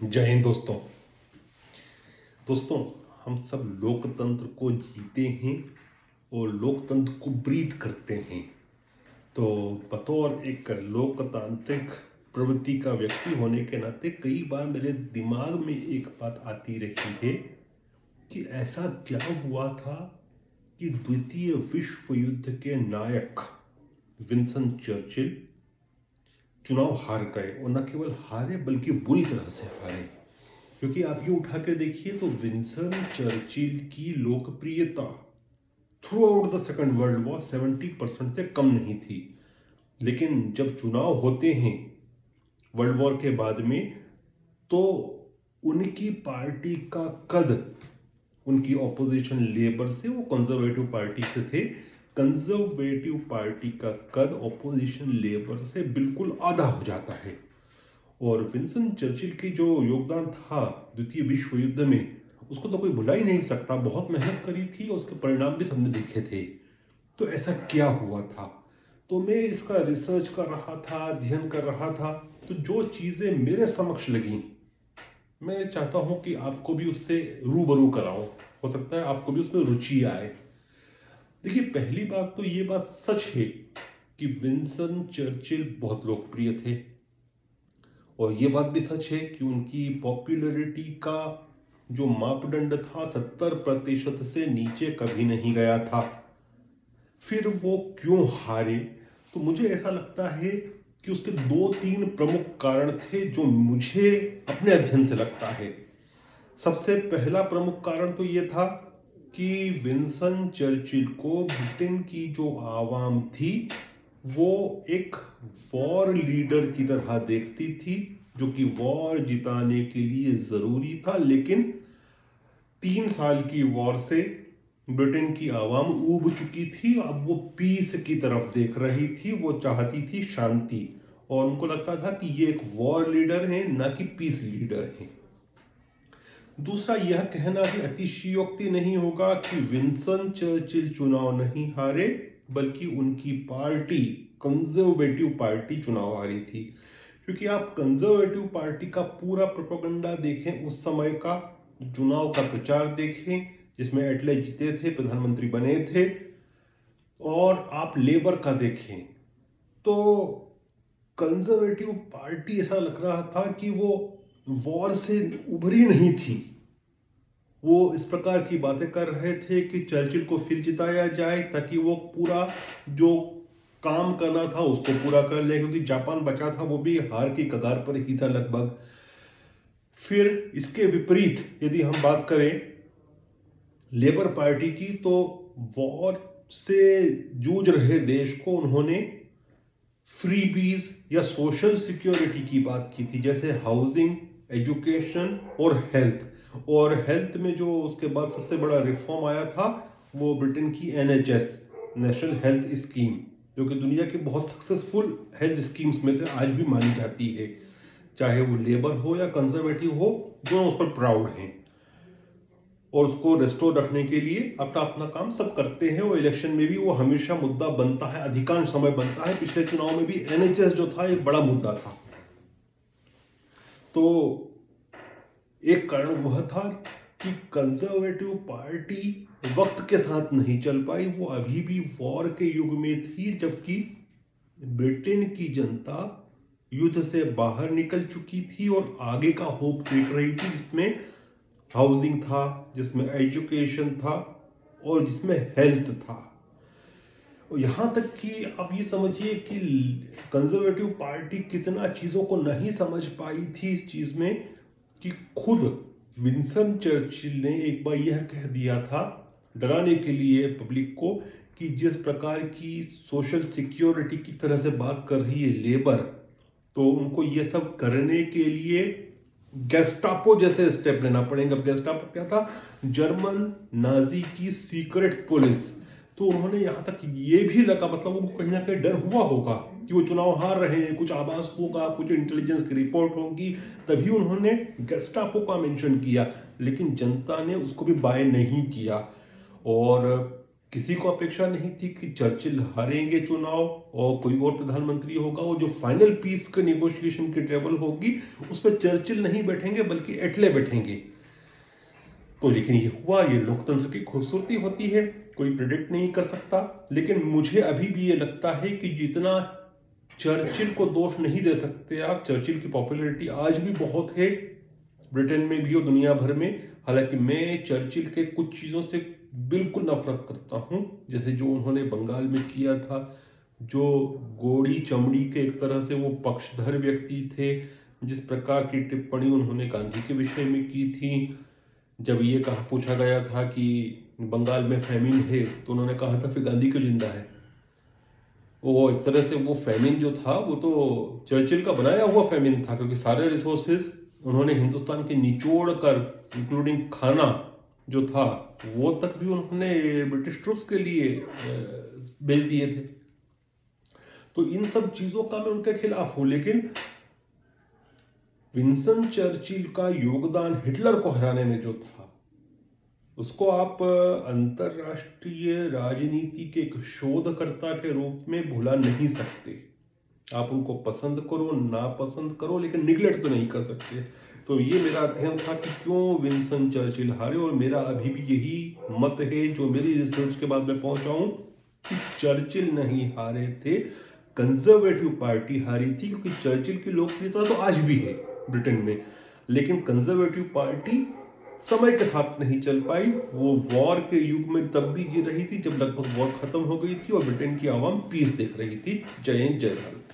जय हिंद दोस्तों। दोस्तों, हम सब लोकतंत्र को जीते हैं और लोकतंत्र को ब्रीथ करते हैं। तो बतौर एक लोकतांत्रिक प्रवृत्ति का व्यक्ति होने के नाते कई बार मेरे दिमाग में एक बात आती रही है कि ऐसा क्या हुआ था कि द्वितीय विश्व युद्ध के नायक विंस्टन चर्चिल चुनाव हार गए, और न केवल हारे बल्कि बुरी तरह से हारे। क्योंकि आप ये उठा के देखिए तो विंस्टन चर्चिल की लोकप्रियता through out the second world war 70% से कम नहीं थी। लेकिन जब चुनाव होते हैं वर्ल्ड वॉर के बाद में, तो उनकी पार्टी का कद, उनकी ऑपोजिशन लेबर से, वो कंजर्वेटिव पार्टी से थे, कंजर्वेटिव पार्टी का कद ऑपोजिशन लेबर से बिल्कुल आधा हो जाता है। और विंस्टन चर्चिल की जो योगदान था द्वितीय विश्व युद्ध में, उसको तो कोई भुला ही नहीं सकता। बहुत मेहनत करी थी और उसके परिणाम भी सबने देखे थे। तो ऐसा क्या हुआ था? तो मैं इसका रिसर्च कर रहा था, अध्ययन कर रहा था। तो जो चीज़ें मेरे समक्ष लगी, मैं चाहता हूँ कि आपको भी उससे रूबरू कराऊं। हो सकता है आपको भी उसमें रुचि आए। देखिए, पहली बात तो ये बात सच है कि विंस्टन चर्चिल बहुत लोकप्रिय थे, और ये बात भी सच है कि उनकी पॉपुलैरिटी का जो मापदंड था 70% से नीचे कभी नहीं गया था। फिर वो क्यों हारे? तो मुझे ऐसा लगता है कि उसके 2-3 प्रमुख कारण थे जो मुझे अपने अध्ययन से लगता है। सबसे पहला प्रमुख कारण तो ये था कि विंस्टन चर्चिल को ब्रिटेन की जो आवाम थी वो एक वॉर लीडर की तरह देखती थी, जो कि वॉर जिताने के लिए ज़रूरी था। लेकिन 3 साल की वॉर से ब्रिटेन की आवाम ऊब चुकी थी। अब वो पीस की तरफ देख रही थी, वो चाहती थी शांति, और उनको लगता था कि ये एक वॉर लीडर है, ना कि पीस लीडर है। दूसरा, यह कहना भी अतिशयोक्ति नहीं होगा कि विंस्टन चर्चिल चुनाव नहीं हारे, बल्कि उनकी पार्टी, कंजर्वेटिव पार्टी, चुनाव हारी थी। क्योंकि आप कंजर्वेटिव पार्टी का पूरा प्रोपेगेंडा देखें, उस समय का चुनाव का प्रचार देखें जिसमें एटले जीते थे, प्रधानमंत्री बने थे, और आप लेबर का देखें तो कंजर्वेटिव पार्टी ऐसा लग रहा था कि वो वॉर से उभरी नहीं थी। वो इस प्रकार की बातें कर रहे थे कि चर्चिल को फिर जिताया जाए ताकि वो पूरा जो काम करना था उसको पूरा कर ले, क्योंकि जापान बचा था वो भी हार की कगार पर ही था लगभग। फिर इसके विपरीत यदि हम बात करें लेबर पार्टी की, तो वॉर से जूझ रहे देश को उन्होंने फ्रीबीज या सोशल सिक्योरिटी की बात की थी, जैसे हाउसिंग, एजुकेशन और हेल्थ। और हेल्थ में जो उसके बाद सबसे बड़ा रिफॉर्म आया था वो ब्रिटेन की NHS, नेशनल हेल्थ स्कीम, जो कि दुनिया की बहुत सक्सेसफुल हेल्थ स्कीम्स में से आज भी मानी जाती है। चाहे वो लेबर हो या कंजर्वेटिव हो, दोनों उस पर प्राउड हैं और उसको रेस्टोर रखने के लिए अपना अपना काम सब करते हैं। और इलेक्शन में भी वो हमेशा मुद्दा बनता है, अधिकांश समय बनता है। पिछले चुनाव में भी NHS जो था एक बड़ा मुद्दा था। तो एक कारण वह था कि कंजर्वेटिव पार्टी वक्त के साथ नहीं चल पाई, वो अभी भी वॉर के युग में थी, जबकि ब्रिटेन की जनता युद्ध से बाहर निकल चुकी थी और आगे का होप देख रही थी, जिसमें हाउसिंग था, जिसमें एजुकेशन था और जिसमें हेल्थ था। और यहाँ तक कि आप ये समझिए कि कंजर्वेटिव पार्टी कितना चीज़ों को नहीं समझ पाई थी इस चीज़ में कि खुद विंस्टन चर्चिल ने एक बार यह कह दिया था डराने के लिए पब्लिक को कि जिस प्रकार की सोशल सिक्योरिटी की तरह से बात कर रही है लेबर, तो उनको ये सब करने के लिए गेस्टापो जैसे स्टेप लेना पड़ेगा। अब गेस्टापो क्या था? जर्मन नाजी की सीक्रेट पुलिस। तो उन्होंने यहाँ तक ये भी लगा, मतलब उनको कहीं ना कहीं डर हुआ होगा कि वो चुनाव हार रहे हैं, कुछ आभास होगा, कुछ इंटेलिजेंस की रिपोर्ट होगी, तभी उन्होंने गेस्टापो का मेंशन किया। लेकिन जनता ने उसको भी बाय नहीं किया। और किसी को अपेक्षा नहीं थी कि चर्चिल हारेंगे चुनाव और कोई और प्रधानमंत्री होगा, और जो फाइनल पीस के नेगोशिएशन की टेबल होगी उस पर चर्चिल नहीं बैठेंगे बल्कि एटले बैठेंगे। तो लेकिन ये हुआ, ये लोकतंत्र की खूबसूरती होती है, कोई प्रिडिक्ट नहीं कर सकता। लेकिन मुझे अभी भी ये लगता है कि जितना चर्चिल को दोष नहीं दे सकते आप, चर्चिल की पॉपुलैरिटी आज भी बहुत है ब्रिटेन में भी और दुनिया भर में। हालांकि मैं चर्चिल के कुछ चीज़ों से बिल्कुल नफरत करता हूँ, जैसे जो उन्होंने बंगाल में किया था, जो गोड़ी चमड़ी के एक तरह से वो पक्षधर व्यक्ति थे, जिस प्रकार की टिप्पणी उन्होंने गांधी के विषय में की थी। जब ये कहा पूछा गया था कि बंगाल में फैमिन है तो उन्होंने कहा था फिर गांधी क्यों जिंदा है। वो एक तरह से वो फैमिन जो था वो तो चर्चिल का बनाया हुआ फैमिन था, क्योंकि सारे रिसोर्सेज उन्होंने हिंदुस्तान के निचोड़ कर, इंक्लूडिंग खाना जो था वो तक भी उन्होंने ब्रिटिश ट्रूप्स के लिए भेज दिए थे। तो इन सब चीज़ों का मैं उनके खिलाफ हूँ, लेकिन विंस्टन चर्चिल का योगदान हिटलर को हराने में जो था उसको आप अंतरराष्ट्रीय राजनीति के एक शोधकर्ता के रूप में भुला नहीं सकते। आप उनको पसंद करो ना पसंद करो, लेकिन निगलेक्ट तो नहीं कर सकते। तो ये मेरा अध्ययन था कि क्यों विंस्टन चर्चिल हारे, और मेरा अभी भी यही मत है जो मेरी रिसर्च के बाद मैं पहुंचा हूं कि चर्चिल नहीं हारे थे, कंजर्वेटिव पार्टी हारी थी। क्योंकि चर्चिल की लोकप्रियता तो आज भी है ब्रिटेन में, लेकिन कंजर्वेटिव पार्टी समय के साथ नहीं चल पाई। वो वॉर के युग में तब भी जी रही थी जब लगभग वॉर खत्म हो गई थी और ब्रिटेन की आवाम पीस देख रही थी। जय हिंद, जय भारत।